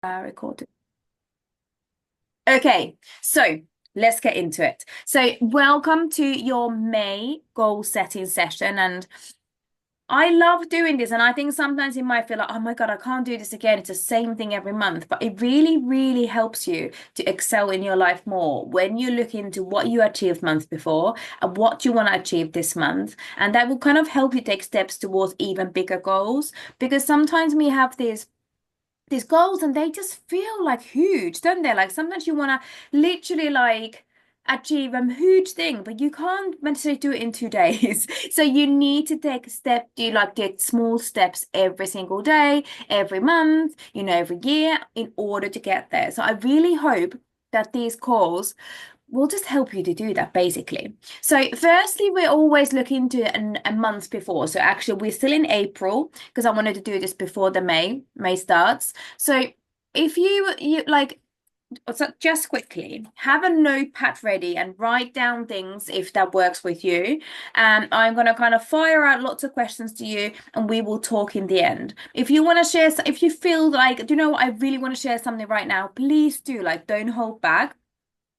Recorded. Okay, so let's get into it. So, welcome to your May goal setting session. And I love doing this. And I think sometimes you might feel like, oh my God, I can't do this again. It's the same thing every month. But it really, really helps you to excel in your life more when you look into what you achieved month before and what you want to achieve this month. And that will kind of help you take steps towards even bigger goals. Because sometimes we have these goals and they just feel like huge, don't they? Like sometimes you want to literally like achieve a huge thing, but you can't necessarily do it in 2 days. So you need to take a step, do like get small steps every single day, every month, every year in order to get there. So I really hope that these calls will just help you to do that basically. So firstly, we're always looking to a month before. So actually we're still in April because I wanted to do this before the May starts. So if you like so just quickly have a notepad ready and write down things if that works with you. And I'm going to kind of fire out lots of questions to you and we will talk in the end. If you want to share, if you feel like, do you know what, I really want to share something right now, please do, like, don't hold back.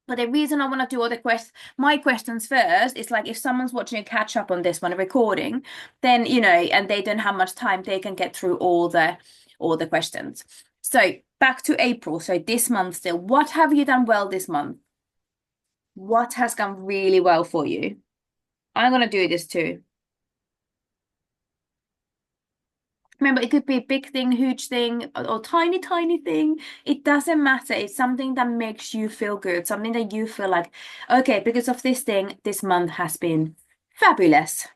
But the reason I want to do all my questions first is like if someone's watching a catch up on this one, a recording, then and they don't have much time, they can get through all the questions. So back to April. So this month still, what have you done well this month? What has gone really well for you? I'm gonna do this too. Remember, it could be a big thing, huge thing, or tiny, tiny thing. It doesn't matter. It's something that makes you feel good, something that you feel like, okay, because of this thing, this month has been fabulous.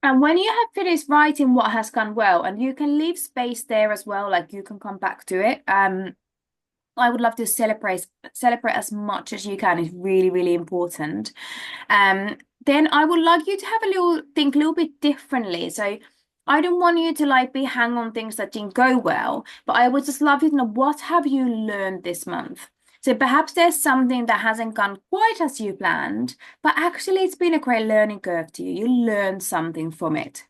And when you have finished writing what has gone well, and you can leave space there as well, like you can come back to it. I would love to celebrate as much as you can. It's really, really important. Then I would like you to have a little think a little bit differently. So I don't want you to like be hang on things that didn't go well, but I would just love you to know what have you learned this month. So perhaps there's something that hasn't gone quite as you planned, but actually it's been a great learning curve to you. You learned something from it.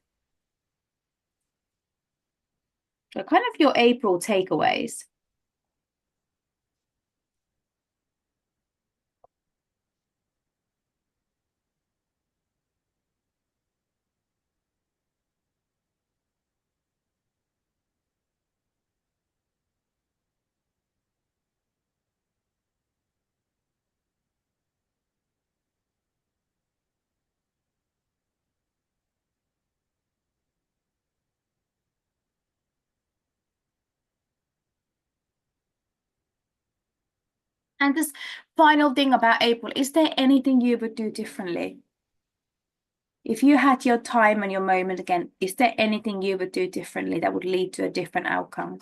So kind of your April takeaways. And this final thing about April, is there anything you would do differently? If you had your time and your moment again, is there anything you would do differently that would lead to a different outcome?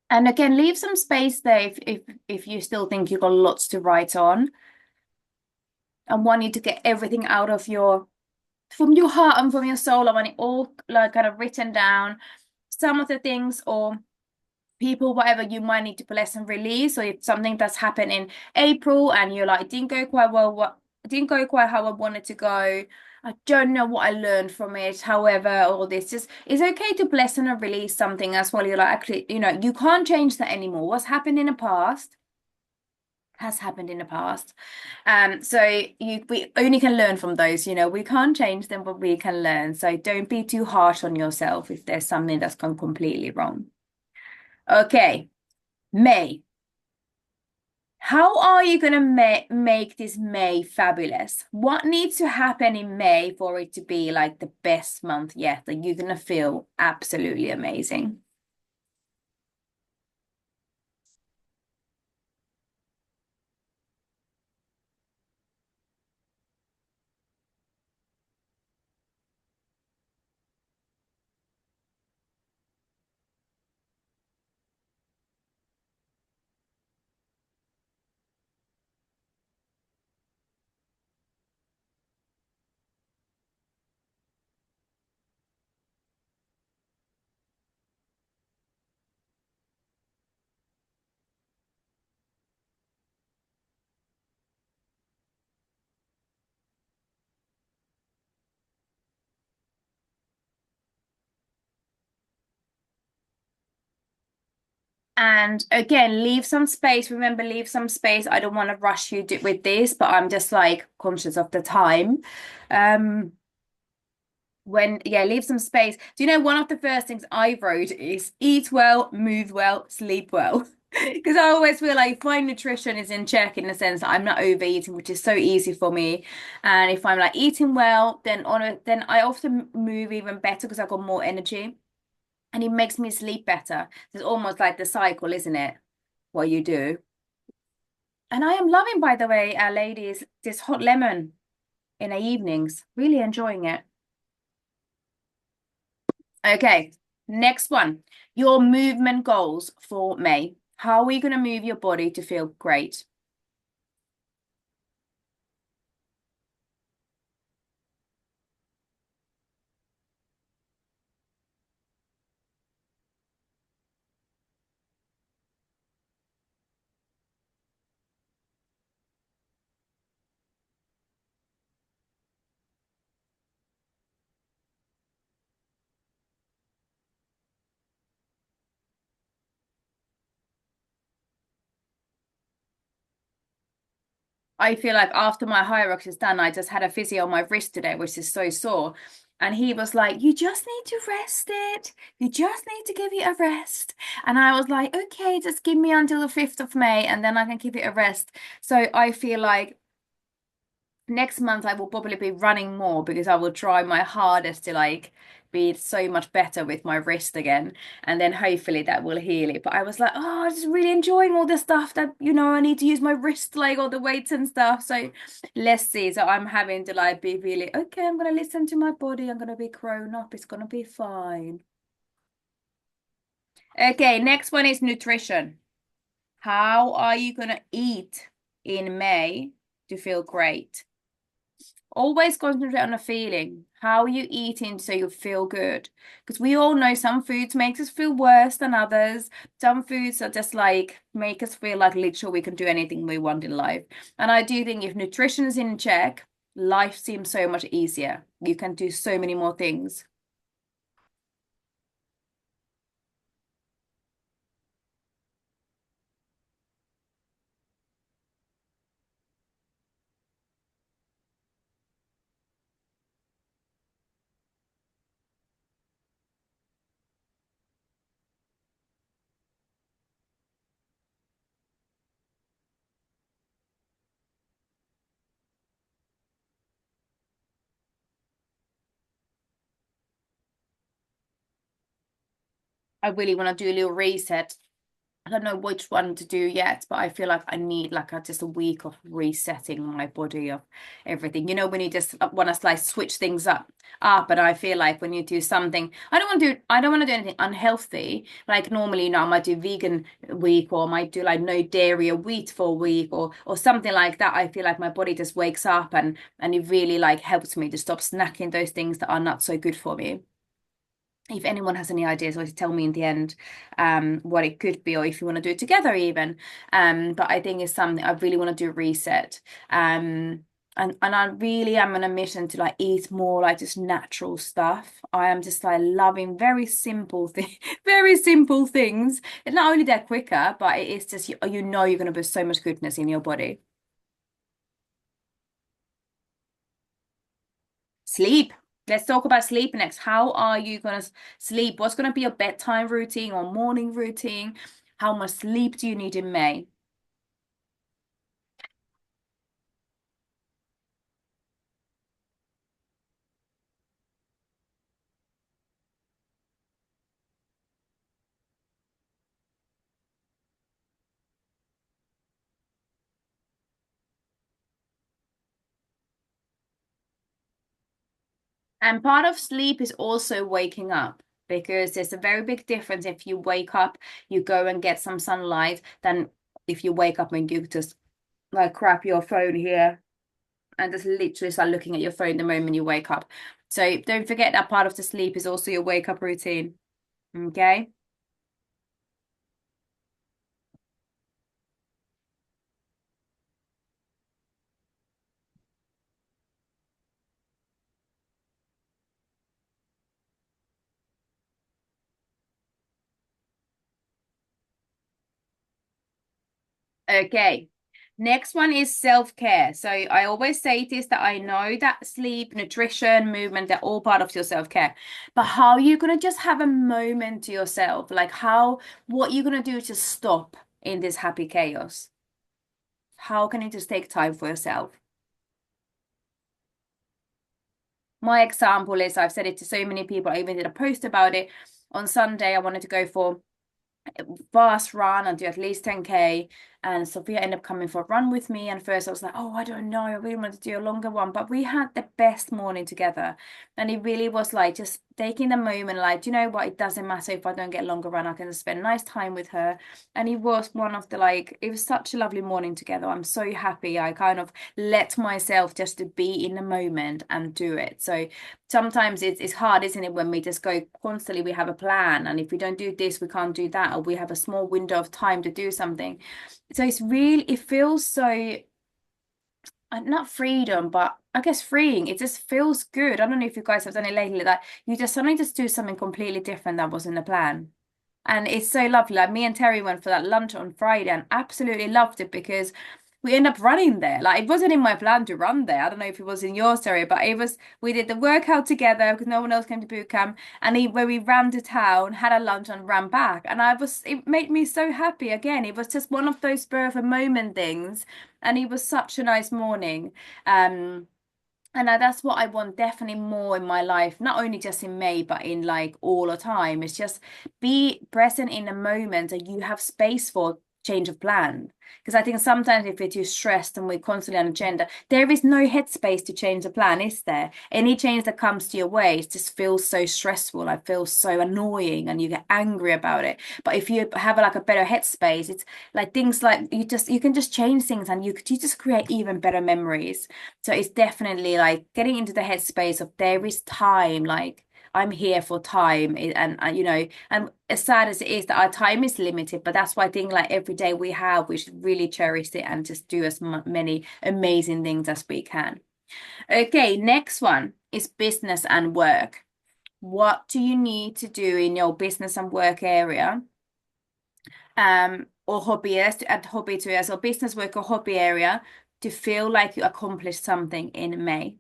And again, leave some space there if you still think you've got lots to write on and want you to get everything out of your from your heart and from your soul. I want it all like kind of written down. Some of the things or people, whatever, you might need to bless and release. Or if something that's happened in April and you're like, it didn't go quite well, what it didn't go quite how I wanted to go. I don't know what I learned from it. However, all this just it's okay to bless and release something as well. You're like, actually, you can't change that anymore. What's happened in the past has happened in the past. So we only can learn from those, we can't change them, but we can learn. So don't be too harsh on yourself if there's something that's gone completely wrong. Okay, May. How are you going to make this May fabulous? What needs to happen in May for it to be like the best month yet, that you're going to feel absolutely amazing? And again, leave some space. Remember, leave some space. I don't want to rush you with this, but I'm just like conscious of the time. Um, yeah, leave some space. Do you know one of the first things I wrote is eat well, move well, sleep well. Because I always feel like if my nutrition is in check in the sense that I'm not overeating, which is so easy for me. And if I'm like eating well, then I often move even better because I've got more energy and it makes me sleep better. It's almost like the cycle, isn't it? What you do. And I am loving, by the way, ladies, this hot lemon in the evenings. Really enjoying it. Okay, next one. Your movement goals for May. How are you going to move your body to feel great? I feel like after my Hyrox is done, I just had a physio on my wrist today, which is so sore. And he was like, you just need to rest it. You just need to give it a rest. And I was like, okay, just give me until the 5th of May and then I can give it a rest. So I feel like next month I will probably be running more because I will try my hardest to like be so much better with my wrist again, and then hopefully that will heal it. But I was like, oh, I'm just really enjoying all the stuff that I need to use my wrist, like all the weights and stuff. So let's see. So I'm having to like be really okay, I'm gonna listen to my body, I'm gonna be grown up, it's gonna be fine. Okay, next one is nutrition. How are you gonna eat in May to feel great? Always concentrate on the feeling. How are you eating so you feel good? Because we all know some foods makes us feel worse than others. Some foods are just like make us feel like literally we can do anything we want in life. And I do think if nutrition is in check, life seems so much easier. You can do so many more things. I really want to do a little reset. I don't know which one to do yet, but I feel like I need like just a week of resetting my body of everything. When you just want to like switch things up, and I feel like when you do something, I don't want to do anything unhealthy. Like normally, I might do vegan week, or I might do like no dairy or wheat for a week, or something like that. I feel like my body just wakes up, and it really like helps me to stop snacking those things that are not so good for me. If anyone has any ideas, always tell me in the end what it could be, or if you want to do it together even. But I think it's something I really want to do a reset. And I really am on a mission to like eat more like just natural stuff. I am just like loving very simple things, very simple things. And not only they're quicker, but it is just you know you're going to put so much goodness in your body. Sleep. Let's talk about sleep next. How are you going to sleep? What's going to be your bedtime routine or morning routine? How much sleep do you need in May? And part of sleep is also waking up because there's a very big difference if you wake up, you go and get some sunlight, than if you wake up and you just like crap your phone here and just literally start looking at your phone the moment you wake up. So don't forget that part of the sleep is also your wake up routine. Okay. Okay. Next one is self-care. So I always say this that I know that sleep, nutrition, movement, they're all part of your self-care. But how are you gonna just have a moment to yourself? Like what you gonna do to stop in this happy chaos? How can you just take time for yourself? My example is I've said it to so many people. I even did a post about it on Sunday. I wanted to go for fast run and do at least 10K. And Sophia ended up coming for a run with me. And first I was like, oh, I don't know. I really want to do a longer one. But we had the best morning together. And it really was like just taking the moment, like, do you know what? It doesn't matter if I don't get a longer run. I can just spend nice time with her. And it was one of the like, it was such a lovely morning together. I'm so happy. I kind of let myself just to be in the moment and do it. So sometimes it's hard, isn't it, when we just go constantly, we have a plan, and if we don't do this, we can't do that, or we have a small window of time to do something. So it's really, it feels so not freedom, but I guess freeing. It just feels good. I don't know if you guys have done it lately, that you just suddenly just do something completely different that wasn't the plan. And it's so lovely. Like me and Terry went for that lunch on Friday and absolutely loved it because we end up running there. Like it wasn't in my plan to run there. I don't know if it was in your story, but it was. We did the workout together because no one else came to boot camp, and where we ran to town, had a lunch, and ran back. And I was. It made me so happy. Again, it was just one of those spur of a moment things, and it was such a nice morning. Um, and that's what I want definitely more in my life, not only just in May, but in like all the time. It's just be present in the moment that you have space for change of plan. Because I think sometimes if we're too stressed and we're constantly on agenda, there is no headspace to change the plan, is there? Any change that comes to your way, it just feels so stressful. I feel so annoying and you get angry about it. But if you have like a better headspace, it's like things like you can just change things and you just create even better memories. So it's definitely like getting into the headspace of there is time, like I'm here for time, and you know, and as sad as it is that our time is limited, but that's why I think like every day we have, we should really cherish it and just do as many amazing things as we can. Okay, next one is business and work. What do you need to do in your business and work area? Or hobby at hobby to as a business work or hobby area to feel like you accomplished something in May.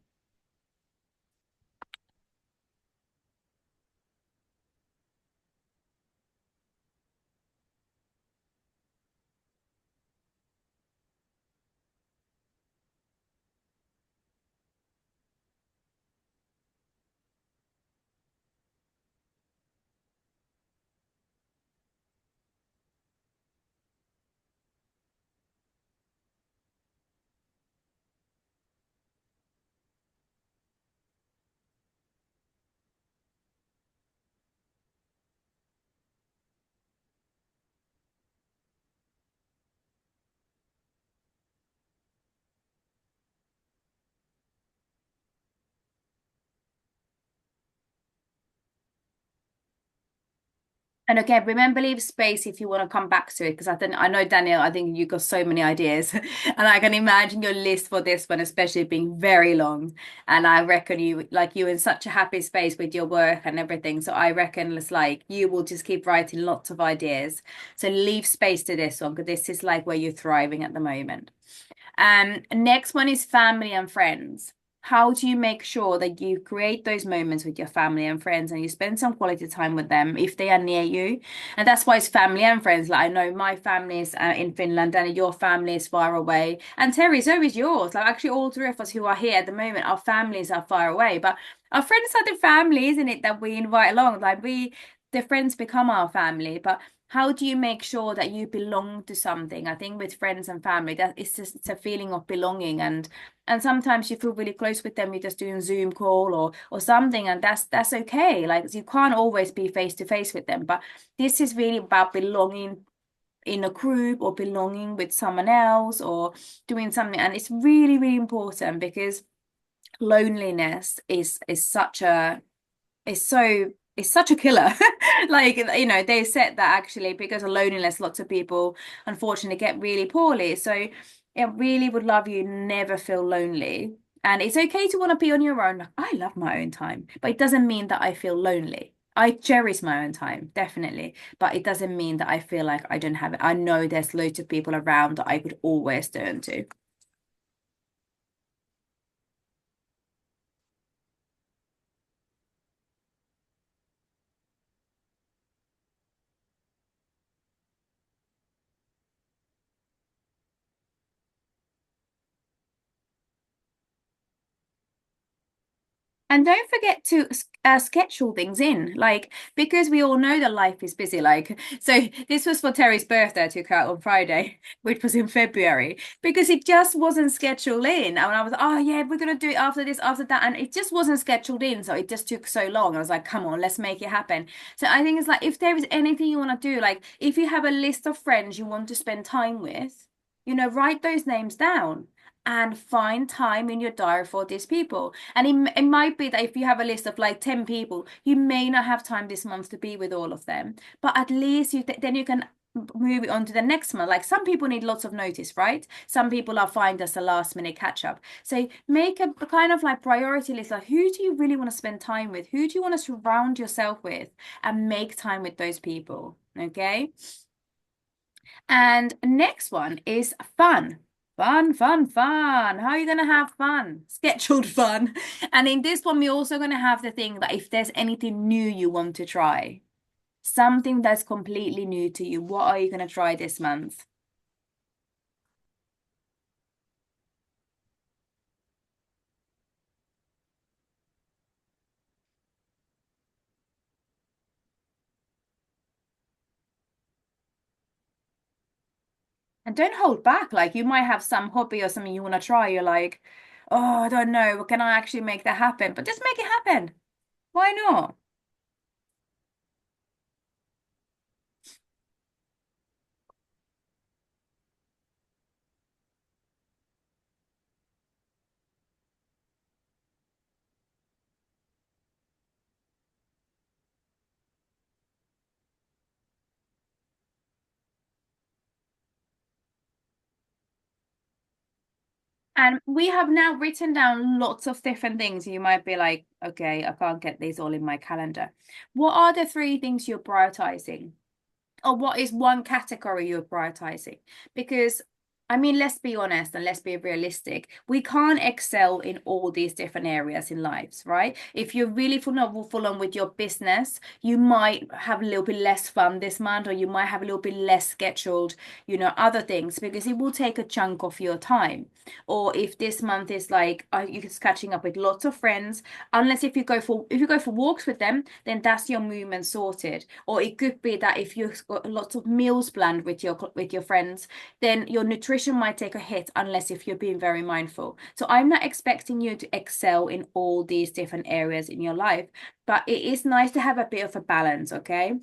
And again, remember, leave space if you want to come back to it, because I know Daniel, I think you got so many ideas, and I can imagine your list for this one, especially being very long. And I reckon you're in such a happy space with your work and everything. So I reckon it's like you will just keep writing lots of ideas. So leave space to this one, because this is like where you're thriving at the moment. Next one is family and friends. How do you make sure that you create those moments with your family and friends and you spend some quality time with them if they are near you? And that's why it's family and friends. Like I know my family is in Finland and your family is far away. And Terry, so is yours. Like actually all three of us who are here at the moment, our families are far away. But our friends are the family, isn't it, that we invite along? The friends become our family. But how do you make sure that you belong to something? I think with friends and family, that it's a feeling of belonging, and sometimes you feel really close with them. You're just doing Zoom call or something, and that's okay. Like you can't always be face to face with them, but this is really about belonging in a group or belonging with someone else or doing something, and it's really really important because loneliness is such a it's such a killer. Like, they said that actually because of loneliness, lots of people unfortunately get really poorly. So I really would love you never feel lonely. And it's okay to want to be on your own. I love my own time, but it doesn't mean that I feel lonely. I cherish my own time, definitely, but it doesn't mean that I feel like I don't have it. I know there's loads of people around that I could always turn to. And don't forget to schedule things in, like, because we all know that life is busy. Like, so this was for Terry's birthday, I took out on Friday, which was in February, because it just wasn't scheduled in. And I was, oh, yeah, we're going to do it after this, after that. And it just wasn't scheduled in. So it just took so long. I was like, come on, let's make it happen. So I think it's like, if there is anything you want to do, like, if you have a list of friends you want to spend time with, write those names down and find time in your diary for these people. And it might be that if you have a list of like 10 people, you may not have time this month to be with all of them. But at least then you can move it on to the next month. Like some people need lots of notice, right? Some people are fine as a last minute catch up. So make a kind of like priority list. Like who do you really want to spend time with? Who do you want to surround yourself with? And make time with those people. Okay. And next one is fun. Fun, fun, fun. How are you going to have fun? Scheduled fun. And in this one, we're also going to have the thing that if there's anything new you want to try, something that's completely new to you, what are you going to try this month? And don't hold back. Like you might have some hobby or something you want to try. You're like, oh, I don't know. Can I actually make that happen? But just make it happen. Why not? And we have now written down lots of different things. You might be like, okay, I can't get these all in my calendar. What are the three things you're prioritizing? Or what is one category you're prioritizing? Because I mean, let's be honest and let's be realistic. We can't excel in all these different areas in lives, right? If you're really full on with your business, you might have a little bit less fun this month, or you might have a little bit less scheduled, other things because it will take a chunk of your time. Or if this month is like you're just catching up with lots of friends, unless if you go for walks with them, then that's your movement sorted. Or it could be that if you've got lots of meals planned with your friends, then your nutrition might take a hit unless if you're being very mindful. So I'm not expecting you to excel in all these different areas in your life, but it is nice to have a bit of a balance, okay?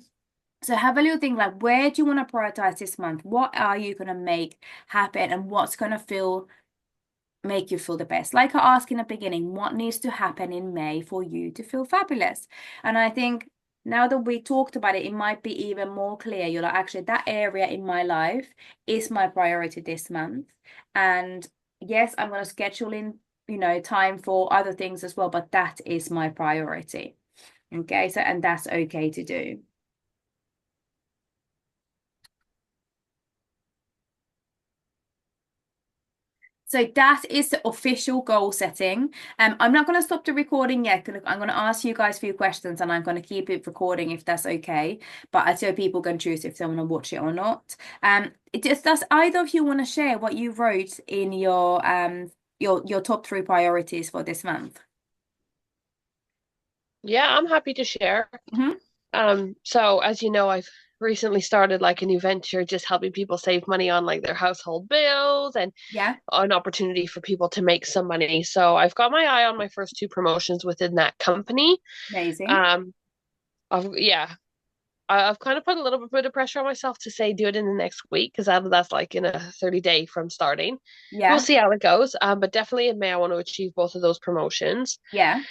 So have a little think like where do you want to prioritize this month? What are you going to make happen and what's going to feel make you feel the best? Like I asked in the beginning, what needs to happen in May for you to feel fabulous? And I think now that we talked about it, it might be even more clear. You're like, actually, that area in my life is my priority this month. And yes, I'm going to schedule in, time for other things as well, but that is my priority. Okay, so, and that's okay to do. So that is the official goal setting. I'm not going to stop the recording yet. I'm going to ask you guys a few questions and I'm going to keep it recording if that's okay. But so people can choose if they want to watch it or not. Does either of you want to share what you wrote in your top three priorities for this month? Yeah, I'm happy to share. Hmm. So as you know, I've recently started like a new venture just helping people save money on like their household bills and Yeah, an opportunity for people to make some money. So I've got my eye on my first two promotions within that company. amazing. Um, yeah, I've kind of put a little bit of pressure on myself to say do it in the next week because that's like in a 30-day from starting. We'll Yeah, see how it goes. But definitely in May, I want to achieve both of those promotions. yeah,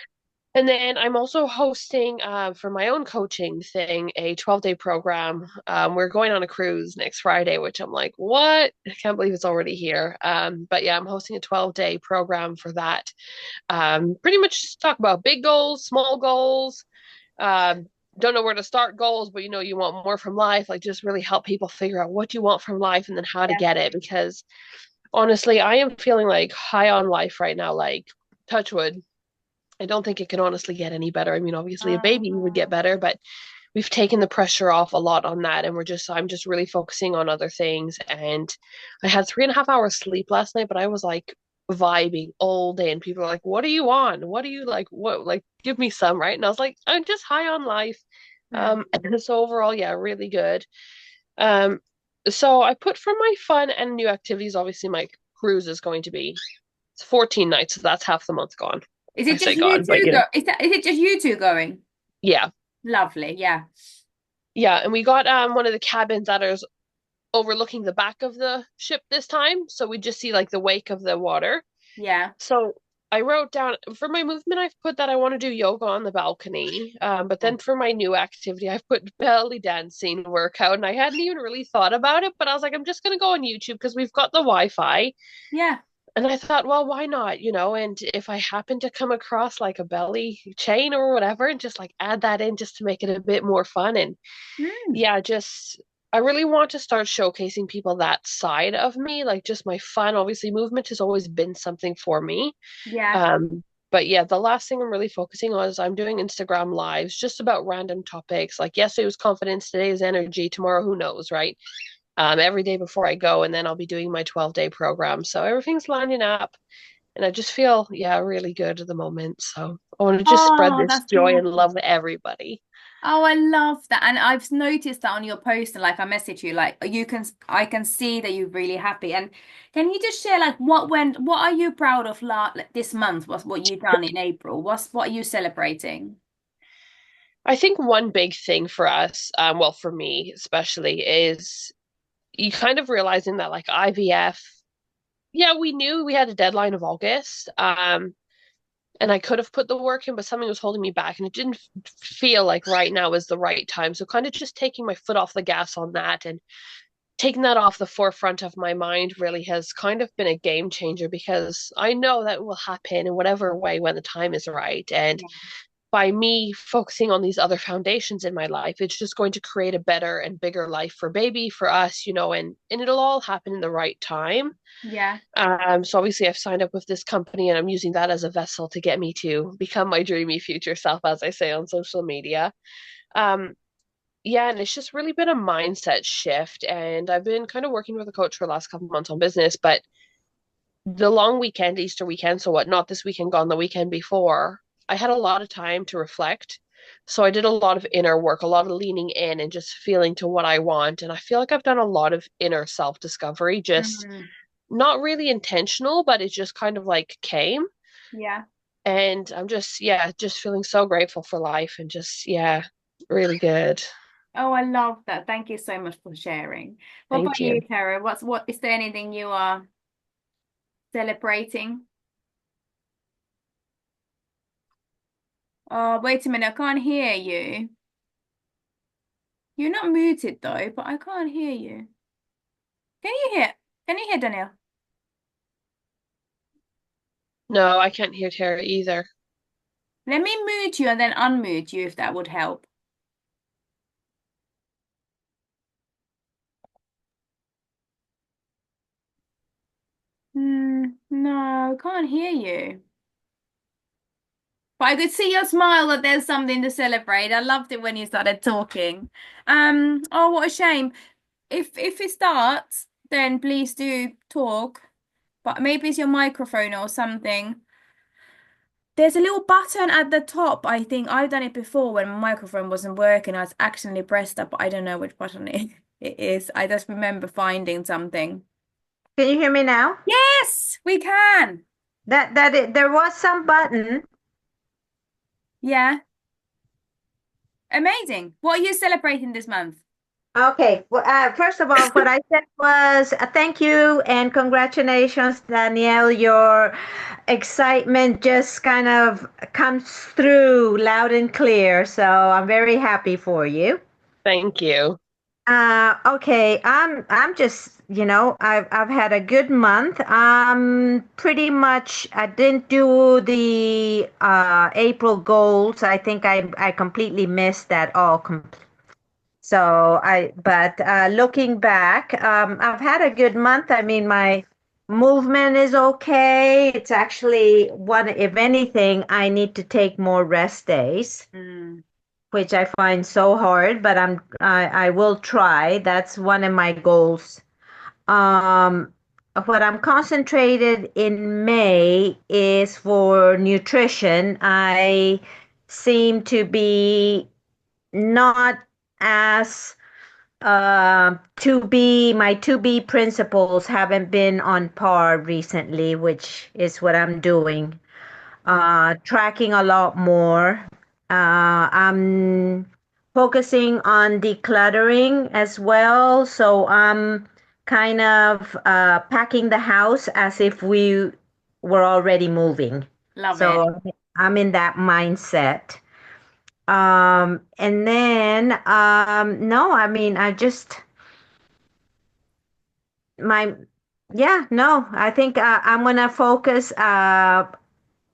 And then I'm also hosting for my own coaching thing a 12-day program. We're going on a cruise next Friday, which I'm like, what? I can't believe it's already here. But yeah, I'm hosting a 12-day program for that. Pretty much just talk about big goals, small goals. Um, don't know where to start goals, but you want more from life. Like just really help people figure out what you want from life and then how to yeah. get it. Because honestly, I am feeling like high on life right now. Like touch wood. I don't think it can honestly get any better. I mean, obviously a baby would get Oh, better, but we've taken the pressure off a lot on that and I'm just really focusing on other things. And I had 3.5 hours sleep last night, but I was like vibing all day and people are like, what are you on? What are you like? What like give me some, right? And I was like, I'm just high on life. hmm. And so overall, yeah, really good. Um, so I put for my fun and new activities, obviously my cruise is going to be it's 14 nights, so that's half the month gone. Is I it say just you gone, but two go? Is it just you two going? yeah. Lovely. Yeah. Yeah, and we got one of the cabins that is overlooking the back of the ship this time, so we just see like the wake of the water. Yeah. So I wrote down for my movement, I've put that I want to do yoga on the balcony. But then for my new activity, I've put belly dancing workout, and I hadn't even really thought about it, but I was like, I'm just gonna go on YouTube because we've got the Wi-Fi. Yeah. And I thought, well, why not, And if I happen to come across like a belly chain or whatever, and just like add that in just to make it a bit more fun. And Mm. yeah, just I really want to start showcasing people that side of me, like just my fun. Obviously, movement has always been something for me. Yeah. Um, but yeah, the last thing I'm really focusing on is I'm doing Instagram lives just about random topics. Like yesterday was confidence, today is energy, tomorrow who knows, right? Every day before I go, and then I'll be doing my 12-day program. So everything's lining up, and I just feel yeah really good at the moment. So I want to just spread Oh, this that's joy and beautiful. love to everybody. Oh, I love that. And I've noticed that on your post and like I message you, like I can see that you're really happy. And can you just share like what are you proud of like, this month? What you done in April? What are you celebrating? I think one big thing for us, well, for me especially, is you kind of realizing that like IVF, yeah, we knew we had a deadline of August, and I could have put the work in, but something was holding me back, and it didn't feel like right now is the right time. So kind of just taking my foot off the gas on that and taking that off the forefront of my mind really has kind of been a game changer because I know that will happen in whatever way when the time is right. And Yeah. by me focusing on these other foundations in my life, it's just going to create a better and bigger life for baby, for us, and it'll all happen in the right time. Yeah. So obviously I've signed up with this company and I'm using that as a vessel to get me to become my dreamy future self, as I say on social media. Um, yeah, and it's just really been a mindset shift. And I've been kind of working with a coach for the last couple of months on business, but the long weekend, Easter weekend, so what, not this weekend gone, the weekend before, I had a lot of time to reflect. So I did a lot of inner work, a lot of leaning in and just feeling to what I want. And I feel like I've done a lot of inner self-discovery, just Mm. not really intentional, but it just kind of like came. Yeah. And I'm just, yeah, just feeling so grateful for life and just, yeah, really good. Oh, I love that. Thank you so much for sharing. What about Thank you, you. Tara? What is there anything you are celebrating? Oh, wait a minute, I can't hear you. You're not muted though, but I can't hear you. Can you hear? Can you hear Danielle? No, I can't hear Tara either. Let me mute you and then unmute you if that would help. No, can't hear you. But I could see your smile that there's something to celebrate. I loved it when you started talking. Oh, what a shame. If it starts, then please do talk. But maybe it's your microphone or something. There's a little button at the top. I think I've done it before when my microphone wasn't working. I was accidentally pressed up, but I don't know which button it is. I just remember finding something. Can you hear me now? Yes, we can. There was some button. Yeah, amazing. What are you celebrating this month? Okay. Well, first of all, what I said was thank you and congratulations, Danielle. Your excitement just kind of comes through loud and clear. So I'm very happy for you. Thank you. Okay, I'm just, I've had a good month. Pretty much I didn't do the April goals. I think I completely missed that all. But looking back, I've had a good month. I mean, my movement is okay. It's actually one, if anything, I need to take more rest days, Mm, which I find so hard, but I will try. That's one of my goals. Um, what I'm concentrated in May is for nutrition. I seem to be not as my to be principles haven't been on par recently, which is what I'm doing. Tracking a lot more. I'm focusing on decluttering as well. So I'm kind of packing the house as if we were already moving. love it. So I'm in that mindset. And then, no, I mean, my, yeah, no, I think I'm gonna focus on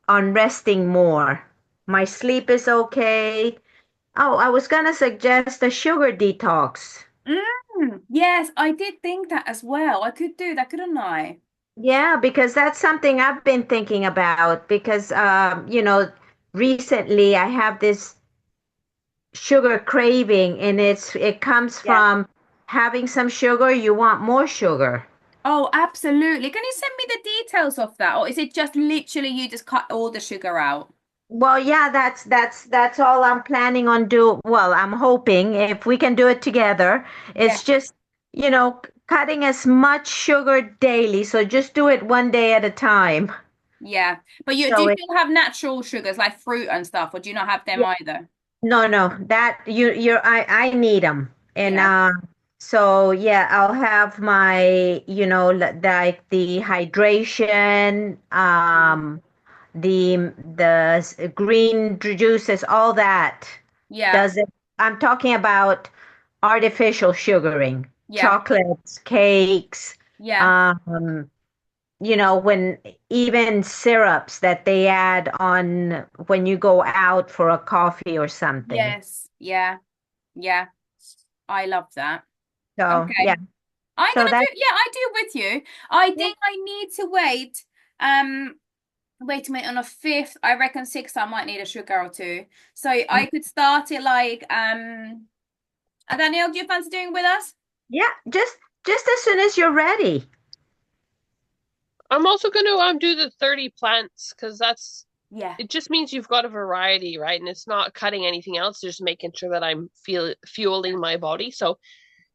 resting more. My sleep is okay. Oh, I was gonna suggest a sugar detox. Yes, I did think that as well. I could do that, couldn't I? Yeah, because that's something I've been thinking about because recently I have this sugar craving and it comes Yeah. from having some sugar, you want more sugar. Oh, absolutely. Can you send me the details of that? Or is it just literally you just cut all the sugar out? Well, yeah, that's all I'm planning on do. Well, I'm hoping if we can do it together. Yeah. It's just, cutting as much sugar daily. So just do it one day at a time. Yeah. But you do So you it, still have natural sugars like fruit and stuff, or do you not have them yeah, either? no, no, that I need them. And Yeah. so yeah, I'll have my, like the hydration, Mm. the green juices, all that. Yeah. Does it? I'm talking about artificial sugaring, Yeah. chocolates, cakes, Yeah. um, when even syrups that they add on when you go out for a coffee or something. Yes. Yeah. Yeah. I love that. So yeah, Okay. I'm so gonna do, that yeah, I do with you. I yeah, think I need to wait. Wait a minute, on a fifth, I reckon sixth, I might need a sugar or two. So I could start it like, Danielle, do you fancy doing with us? yeah, just as soon as you're ready. I'm also going to do the 30 plants because Yeah. it just means you've got a variety, right? And it's not cutting anything else, just making sure that I'm fueling my body. So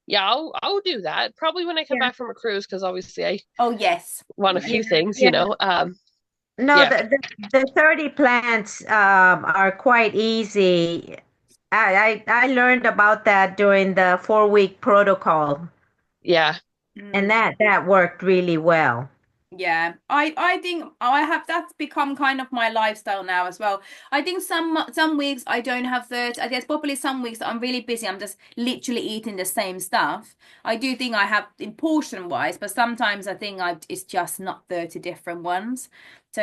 yeah, I'll do that probably when I come Yeah. back from a cruise because obviously I Oh, yes. want a Yeah. few things, Yeah. No, Yeah, the 30 plants are quite easy. I learned about that during the 4-week protocol, yeah. and Mm, that worked really well. Yeah, I think I have that's become kind of my lifestyle now as well. I think some weeks I don't have 30. There's probably some weeks that I'm really busy. I'm just literally eating the same stuff. I do think I have in portion wise, but sometimes I think it's just not 30 different ones. So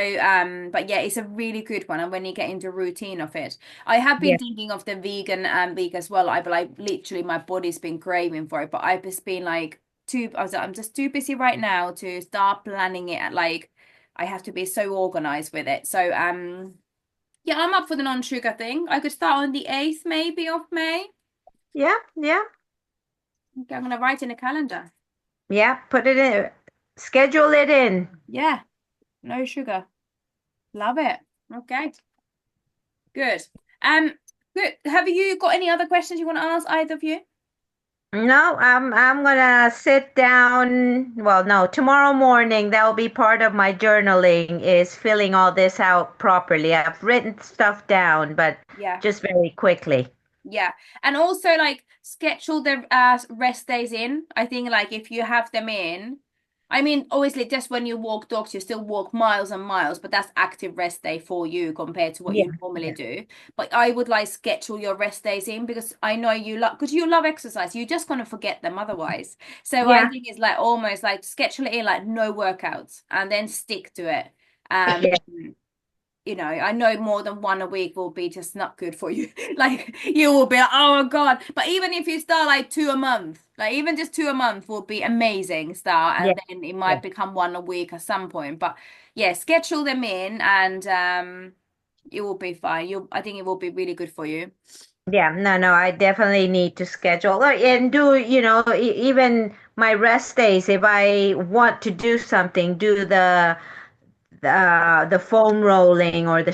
but yeah, it's a really good one, and when you get into routine of it, I have been Yeah. thinking of the vegan week as well. I but like literally my body's been craving for it, but I've just been like I'm just too busy right now to start planning it. Like I have to be so organized with it. So yeah, I'm up for the non-sugar thing. I could start on the 8th maybe of May. Yeah, yeah, Okay, I'm gonna write in a calendar. yeah. Put it in, schedule it in. Yeah, no sugar. Love it. Okay, good. Um, good. Have you got any other questions you want to ask, either of you? No, I'm gonna sit down. Well, no, tomorrow morning that'll be part of my journaling is filling all this out properly. I've written stuff down, but Yeah. just very quickly. Yeah. And also like schedule the rest days in. I think like if you have them in, I mean, obviously just when you walk dogs, you still walk miles and miles, but that's active rest day for you compared to what Yeah, you normally yeah, do. But I would like schedule your rest days in because I know you love because you love exercise. You're just gonna forget them otherwise. So I yeah, think it's like almost like schedule it in like no workouts and then stick to it. yeah, I know more than one a week will be just not good for you. Like you will be like, oh my God. But even if you start like two a month, like even just two a month will be amazing start. yeah, And then it yeah. might become one a week at some point. But yeah, schedule them in and it will be fine. I think it will be really good for you. Yeah, no, no, I definitely need to schedule and do, even my rest days, if I want to do something, do the foam rolling or the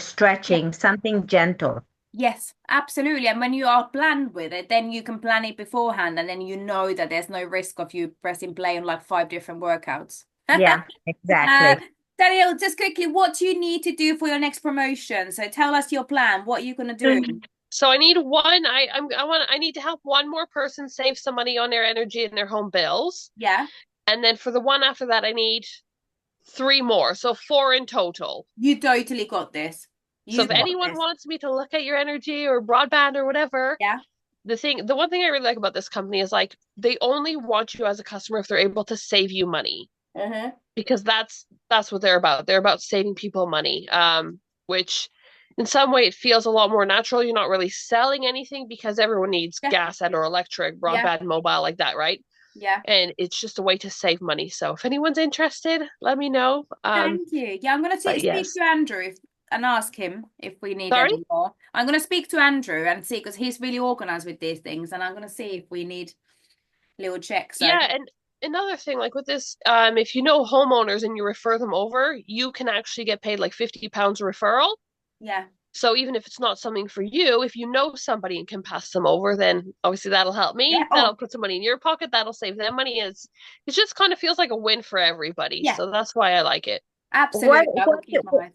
Yeah. stretching, something gentle. Yes, absolutely. And when you are planned with it, then you can plan it beforehand and then you know that there's no risk of you pressing play on like five different workouts. Yeah, Uh, exactly. Daniel, just quickly, what do you need to do for your next promotion? So tell us your plan. What are you gonna do? So I need one. I need to help one more person save some money on their energy and their home bills. Yeah, And then for the one after that, I need three more. So four in total. you totally got this. So You if got anyone this. wants me to look at your energy or broadband or whatever, Yeah. the one thing I really like about this company is like they only want you as a customer if they're able to save you money Uh-huh. because that's what they're about. They're about saving people money. Which in some way it feels a lot more natural. You're not really selling anything because everyone needs Yeah. gas and or electric, Yeah. broadband, mobile like that, right? Yeah. And it's just a way to save money. So if anyone's interested, let me know. Thank you. Yeah, I'm gonna But speak yes. to Andrew and ask him if we need Sorry? any more. I'm gonna speak to Andrew and see because he's really organized with these things, and I'm gonna see if we need little checks. So Yeah, and another thing, like with this, if you know homeowners and you refer them over, you can actually get paid like £50 a referral. yeah. So even if it's not something for you, if you know somebody and can pass them over, then obviously that'll help Yeah. me. Oh, That'll put some money in your pocket. That'll save them money. It just kind of feels like a win for everybody. yeah. So that's why I like it. What, Absolutely. I will keep my eyes.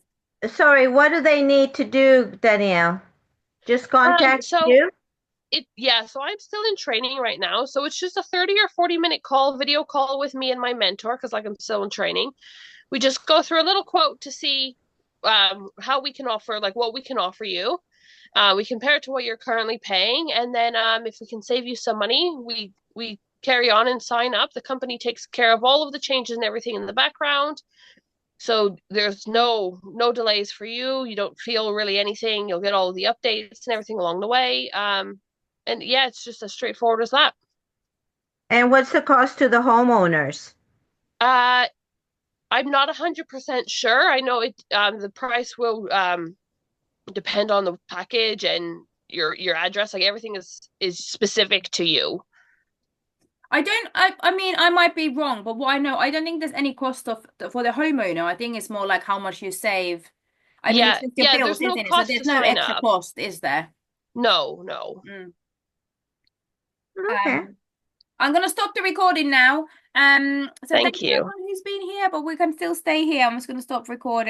sorry, what do they need to do, Danielle? Just contact So you? so I'm still in training right now. So it's just a 30 or 40-minute video call with me and my mentor, because like I'm still in training. We just go through a little quote to see how we can offer, like what we can offer you. We compare it to what you're currently paying, and then if we can save you some money, we carry on and sign up. The company takes care of all of the changes and everything in the background. So there's no delays for you. You don't feel really anything. You'll get all of the updates and everything along the way. And yeah, it's just as straightforward as that. And what's the cost to the homeowners? Uh, I'm not 100% sure. I know the price will depend on the package and your address. Like everything is specific to you. I mean, I might be wrong, but what I know, I don't think there's any cost of for the homeowner. I think it's more like how much you save. I mean, it's Yeah, just your yeah. bills, There's no isn't it? So cost there's to no sign extra up. cost, is there? No, no. Mm. Okay. I'm gonna stop the recording now. So thank Thank you you. everyone who's been here, but we can still stay here. I'm just gonna stop recording.